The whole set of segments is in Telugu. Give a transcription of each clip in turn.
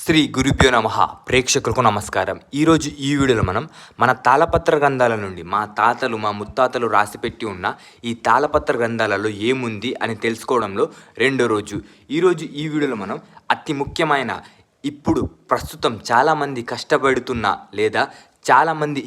శ్రీ గురుభ్యో నమః. ప్రేక్షకులకు నమస్కారం. ఈరోజు ఈ వీడియోలో మనం మన తాళపత్ర గ్రంథాల నుండి మా తాతలు మా ముత్తాతలు రాసిపెట్టి ఉన్న ఈ తాళపత్ర గ్రంథాలలో ఏముంది అని తెలుసుకోవడంలో రెండో రోజు. ఈరోజు ఈ వీడియోలో మనం అతి ముఖ్యమైన ఇప్పుడు ప్రస్తుతం చాలామంది కష్టపడుతున్న లేదా చాలామంది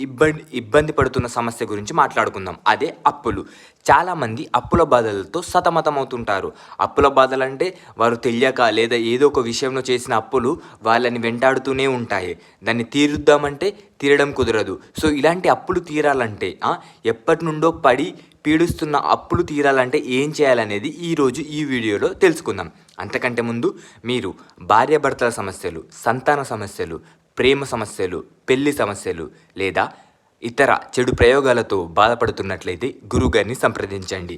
ఇబ్బంది పడుతున్న సమస్య గురించి మాట్లాడుకుందాం. అదే అప్పులు. చాలామంది అప్పుల బాధలతో సతమతమవుతుంటారు. అప్పుల బాధలంటే వారు తెలియక లేదా ఏదో ఒక విషయంలో చేసిన అప్పులు వాళ్ళని వెంటాడుతూనే ఉంటాయి. దాన్ని తీరుద్దామంటే తీరడం కుదరదు. సో ఇలాంటి అప్పులు తీరాలంటే ఎప్పటి నుండో పడి పీడిస్తున్న అప్పులు తీరాలంటే ఏం చేయాలనేది ఈరోజు ఈ వీడియోలో తెలుసుకుందాం. అంతకంటే ముందు మీరు భార్యాభర్తల సమస్యలు, సంతాన సమస్యలు, ప్రేమ సమస్యలు, పెళ్లి సమస్యలు లేదా ఇతర చెడు ప్రయోగాలతో బాధపడుతున్నట్లయితే గురువుగారిని సంప్రదించండి.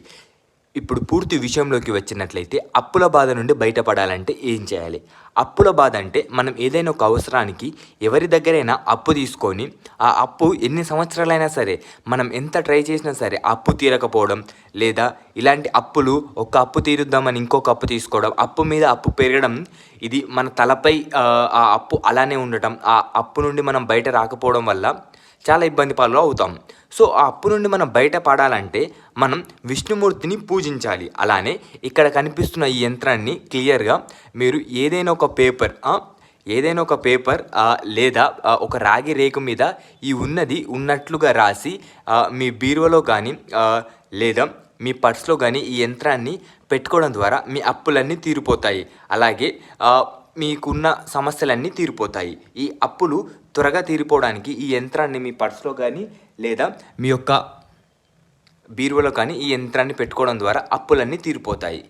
ఇప్పుడు పూర్తి విషయంలోకి వచ్చినట్లయితే అప్పుల బాధ నుండి బయటపడాలంటే ఏం చేయాలి? అప్పుల బాధ అంటే మనం ఏదైనా ఒక అవసరానికి ఎవరి దగ్గరైనా అప్పు తీసుకొని ఆ అప్పు ఎన్ని సంవత్సరాలైనా సరే మనం ఎంత ట్రై చేసినా సరే అప్పు తీరకపోవడం, లేదా ఇలాంటి అప్పులు ఒక అప్పు తీరుద్దామని ఇంకొక అప్పు తీసుకోవడం, అప్పు మీద అప్పు పెరగడం, ఇది మన తలపై ఆ అప్పు అలానే ఉండటం, ఆ అప్పు నుండి మనం బయట రాకపోవడం వల్ల చాలా ఇబ్బంది పాలు అవుతాం. సో ఆ అప్పు నుండి మనం బయటపడాలంటే మనం విష్ణుమూర్తిని పూజించాలి. అలానే ఇక్కడ కనిపిస్తున్న ఈ యంత్రాన్ని క్లియర్గా మీరు ఏదైనా ఒక పేపర్ లేదా ఒక రాగి రేకు మీద ఈ ఉన్నట్లుగా రాసి మీ బీరువాలో కానీ లేదా మీ పర్స్లో కానీ ఈ యంత్రాన్ని పెట్టుకోవడం ద్వారా మీ అప్పులన్నీ తీరిపోతాయి. అలాగే మీకున్న సమస్యలన్నీ తీరిపోతాయి. ఈ అప్పులు త్వరగా తీరిపోవడానికి ఈ యంత్రాన్ని మీ పర్స్లో కానీ లేదా మీ యొక్క బీరువాలో కానీ ఈ యంత్రాన్ని పెట్టుకోవడం ద్వారా అప్పులన్నీ తీరిపోతాయి.